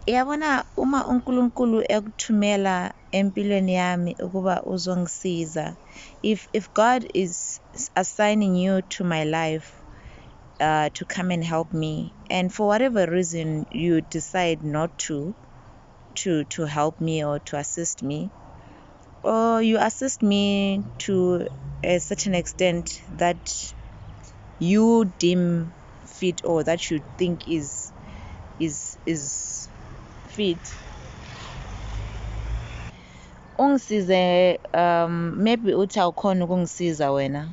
Yabona uma uNkulunkulu ekuthumela empilweni yami ukuba uzongisiza, if God is assigning you to my life to come and help me, and for whatever reason you decide not to help me or to assist me, or you assist me to a certain extent that you deem fit or that you think is fit, ungisize. Maybe uthi awukhona ukungisiza wena,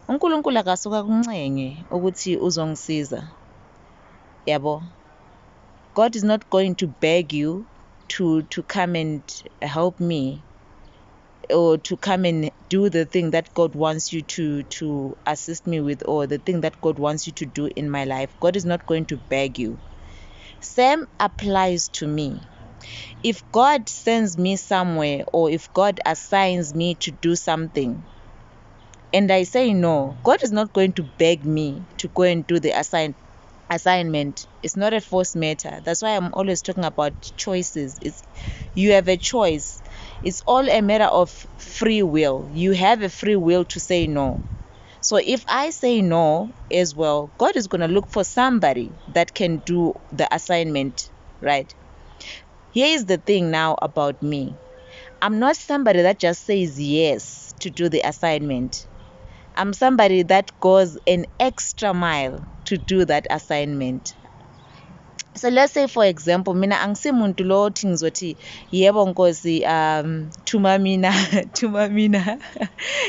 uNkulunkulu akasuka kuncenge ukuthi uzongisiza, yabo. God is not going to beg you to come and help me, or to come and do the thing that God wants you to assist me with, or the thing that God wants you to do in my life. God is not going to beg you. Same applies to me. If God sends me somewhere, or if God assigns me to do something and I say no, God is not going to beg me to go and do the assignment. It's not a forced matter. That's why I'm always talking about choices. You have a choice. It's all a matter of free will. You have a free will to say no. So if I say no as well, God is going to look for somebody that can do the assignment, right? Here is the thing now about me. I'm not somebody that just says yes to do the assignment. I'm somebody that goes an extra mile to do that assignment. So let's say, for example, mina angisimuntu lo othi ngizothi yebo Nkosi, thuma mina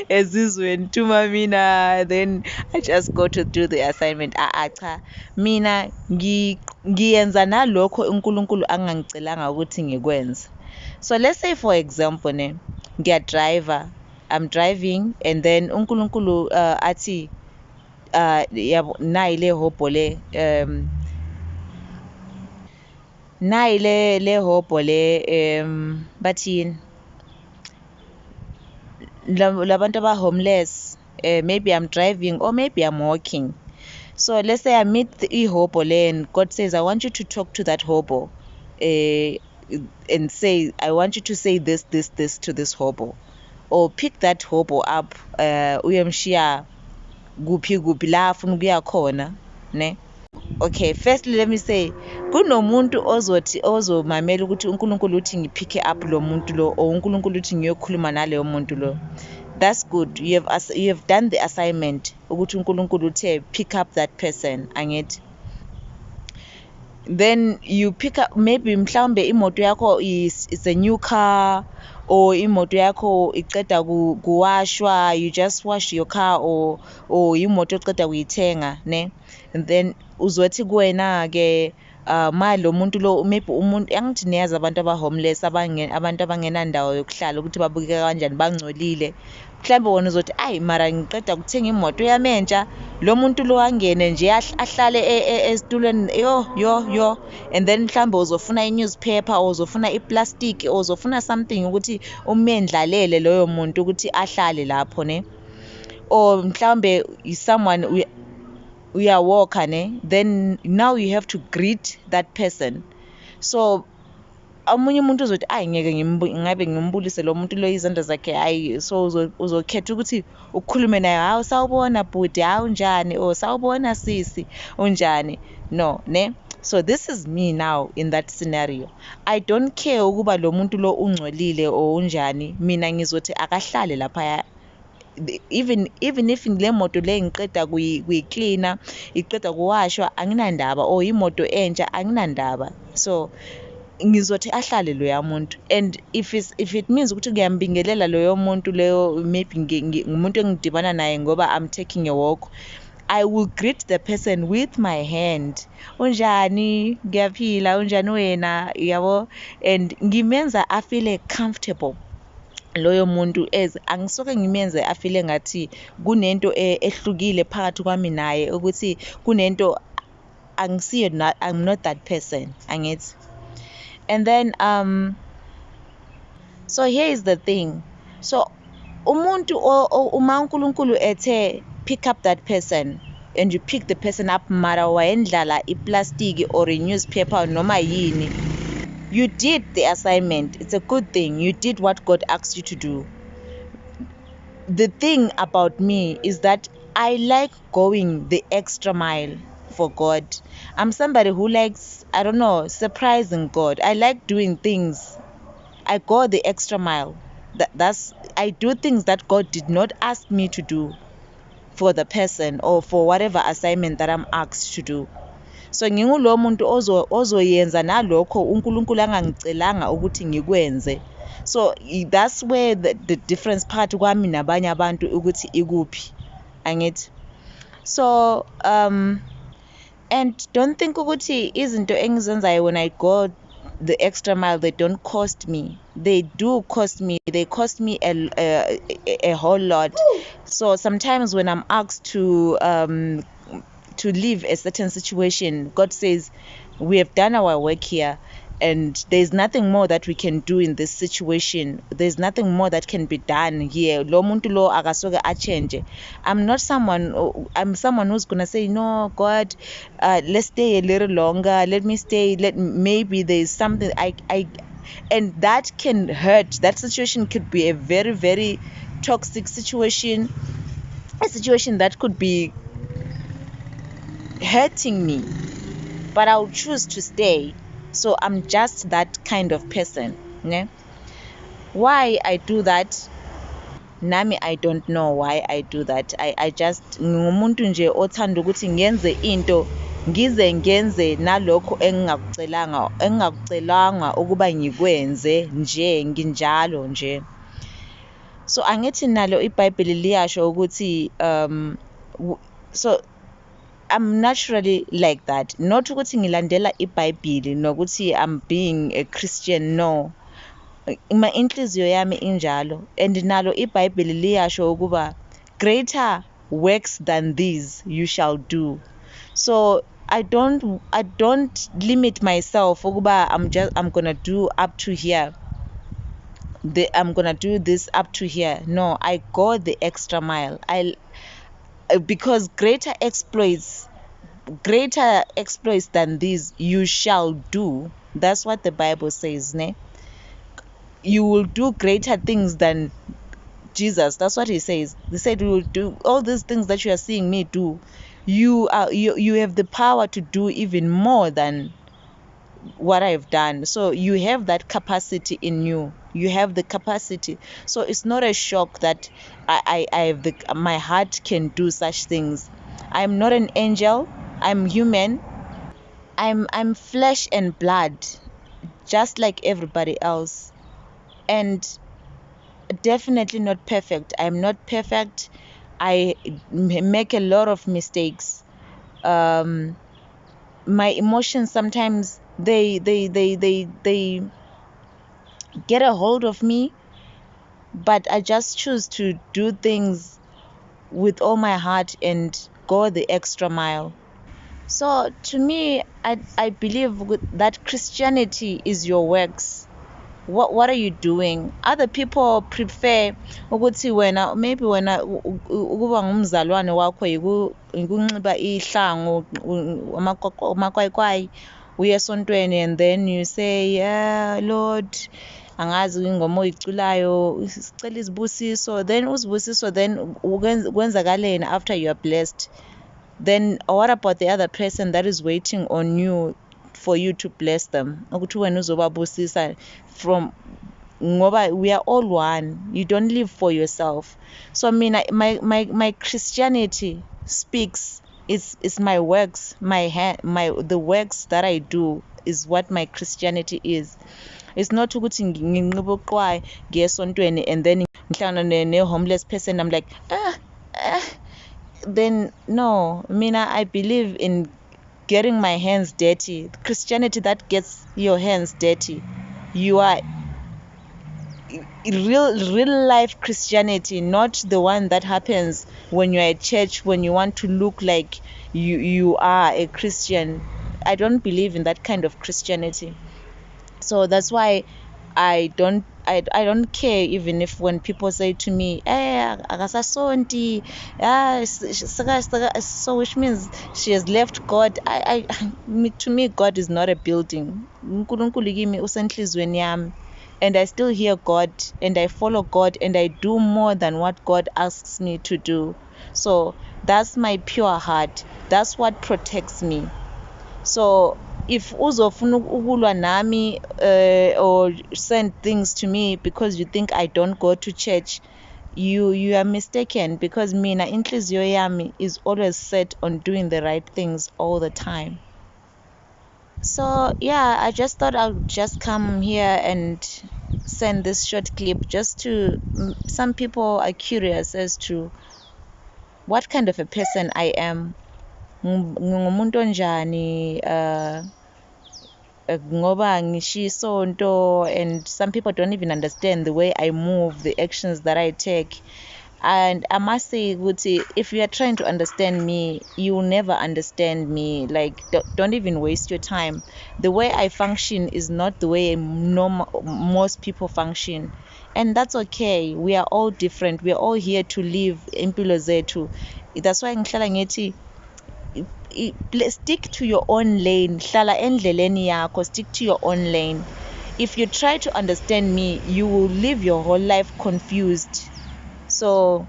ezizweni, thuma mina, then I just go to do the assignment. Cha, mina ngiyenza nalokho uNkulunkulu angangicelanga ukuthi ngikwenze. So let's say, for example, ngiyadriver, I'm driving, and then uNkulunkulu athi yabo nayi le hobho le nayi le hobho le bathini labantu aba-homeless, maybe I'm driving or maybe I'm walking. So let's say I meet the hobo and God says, I want you to talk to that hobo and say, I want you to say this to this hobo, or pick that hobo up, uyamshiya kuphi la afuna ukuya khona, ne? Okay, firstly let me say, kunomuntu ozomamela ukuthi uNkulunkulu uthi ngiphike up lo muntu lo, or uNkulunkulu uthi ngiyokhuluma naleyo muntu lo. That's good. You have done the assignment ukuthi uNkulunkulu uthe pick up that person, angithi. Then you pick up, maybe mhlawumbe imoto yakho is a new car, or imoto yakho iqeda kuwashwa, you just wash your car, or imoto oqeda kuyithenga, ne? And then uzothi kuwena ke ma lo muntu lo, maybe umuntu angithi niyazi abantu aba-homeless, abantu abangenandawo yokuhlala ukuthi babukeka kanjani, bangcolile. Mhlawumbe wona uzothi ayi mara ngiqeda kuthenga imoto yami entsha, lo muntu lo angene nje ahlale esitulweni yo, and then mhlawumbe uzofuna i-newspaper, or uzofuna i-plastic, or uzofuna something ukuthi umendlalele loyo muntu ukuthi ahlale lapho, ne? Or mhlawumbe someone uyawalka, ne? Then now you have to greet that person. So omunye umuntu uzothi ayi ngeke ngabe ngimbulise lo muntu lo izandla zakhe, hayi. So uzokhetha ukuthi ukhulume naye, hawu sawubona bhuti, hawu njani, or sawubona sisi, unjani, no, ne? So this is me now in that scenario. I don't care ukuba lo muntu lo ungcolile or unjani, mina ngizothi akahlale lapha. Even if le moto le ngiqeda kuyiklina, iqeda kuwashwa, anginandaba, or imoto entsha, anginandaba. So ngizothi ahlale loya muntu, and if it means ukuthi ngiyambingelela loyo muntu leyo, maybe ngumuntu engidibana naye ngoba I'm taking a walk, I will greet the person with my hand, unjani, ngiyaphila, unjani wena, yabo, and ngimenza afeel comfortable loyo muntu, angisoke ngimenze afile ngathi kunento ehlukile phakathi kwami naye, ukuthi kunento angisiyo, I'm not that person, angithi. And then so here is the thing. So umuntu uma uNkulunkulu ethe pick up that person, and you pick the person up mara wayendlala iplastic or a newspaper noma yini, you did the assignment. It's a good thing. You did what God asked you to do. The thing about me is that I like going the extra mile for God. I'm somebody who likes, I don't know, surprising God. I like doing things. I go the extra mile. I do things that God did not ask me to do for the person or for whatever assignment that I'm asked to do. So ngingulo muntu ozoyenza nalokho uNkulunkulu angangicelanga ukuthi ngikwenze. So that's where the difference phakathi kwami nabanye abantu ukuthi ikuphi, angithi. So and don't think ukuthi izinto engizenzayo when I go the extra mile, they don't cost me. They do cost me. They cost me a whole lot. So sometimes when I'm asked to leave a certain situation, God says, we have done our work here and there's nothing more that we can do in this situation. There's nothing more that can be done here. Lo muntu lo akasoke achange. I'm someone who's gonna say, no, God, let's stay a little longer. Let me stay. Maybe there's something and that can hurt. That situation could be a very, very toxic situation, a situation that could be hurting me, but I'll choose to stay. So I'm just that kind of person, ne? Why I do that, nami I don't know why I do that. I just ngumuntu nje othanda ukuthi ngenze into ngenze nalokho engingakucelanga ukuba ngikwenze nje nginjalo nje. So angithi nalo iBhayibheli liyasho ukuthi so I'm naturally like that. Not ukuthi ngilandela iBhayibheli nokuthi I'm being a Christian, no. Ima inhliziyo yami injalo, and nalo iBhayibheli liyasho ukuba greater works than these you shall do. So I don't limit myself ukuba I'm gonna do up to here. I'm gonna do this up to here. No, I go the extra mile. Because greater exploits than these you shall do. That's what the Bible says, ne? You will do greater things than Jesus. That's what he says. He said you will do all these things that you are seeing me do. You have the power to do even more than what I've done. So you have that capacity in you. You have the capacity. So it's not a shock that I have my heart can do such things. I'm not an angel. I'm human. I'm flesh and blood, just like everybody else, and definitely not perfect. I'm not perfect. I make a lot of mistakes. My emotions sometimes they get a hold of me, but I just choose to do things with all my heart and go the extra mile. So to me, I believe that Christianity is your works. What are you doing? Other people prefer ukuthi wena ukuba ngumzalwane wakho ikunxiba ihlangu amakwayikwayi uye esontweni, and then you say, yeah, Lord, angazi ingoma oyiculayo sicela izibusiso, then uzibusiso, then kwenzakaleni after you are blessed? Then what about the other person that is waiting on you for you to bless them? Ukuthi wena uzobabusisa from ngoba we are all one. You don't live for yourself. So I mean, my Christianity speaks. It's my works, the works that I do is what my Christianity is. It's not ukuthi nginxiba uqwayi ngiye esontweni and then ngihlangana ne-homeless person, I'm like then no. I believe in getting my hands dirty. Christianity that gets your hands dirty. You are real life Christianity, not the one that happens when you're at church, when you want to look like you are a Christian. I don't believe in that kind of Christianity. So that's why I don't care even if when people say to me, akasasonti, so which means she has left God. To me, God is not a building. uNkulunkulu kimi usenhlizweni yami, and I still hear God, and I follow God, and I do more than what God asks me to do. So that's my pure heart. That's what protects me. So if uzofuna ukulwa nami or send things to me because you think I don't go to church, you are mistaken, because mina inhliziyo yami is always set on doing the right things all the time. So yeah, I just thought I'll just come here and send this short clip just to some people are curious as to what kind of a person I am. Ngumuntu onjani, ngoba ngishisonto, and some people don't even understand the way I move, the actions that I take. And I must say, Guti, if you are trying to understand me, you will never understand me. Like, don't even waste your time. The way I function is not the way most people function, and that's okay. We are all different. We are all here to live impilo zethu. That's why ngihlala ngithi stick to your own lane, hlala endleleni yakho, stick to your own lane. If you try to understand me, you will live your whole life confused. So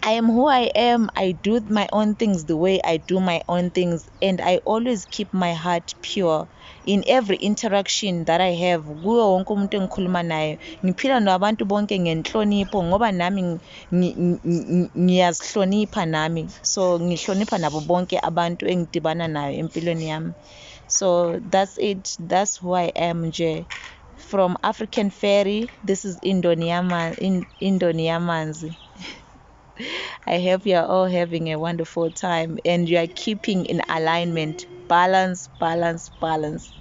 I am who I am. I do my own things the way I do my own things, and I always keep my heart pure in every interaction that I have. Kuwo wonke umuntu engikhuluma naye, ngiphila nabantu bonke ngenhlonipho, ngoba nami ngiyazihlonipha nami. So ngihlonipha nabo bonke abantu engidibana nayo empilweni yami. So that's it. That's who I am nje. From African Fairy, this is Indoniyamanzi. I hope you're all having a wonderful time and you are keeping in alignment. Balance, balance, balance.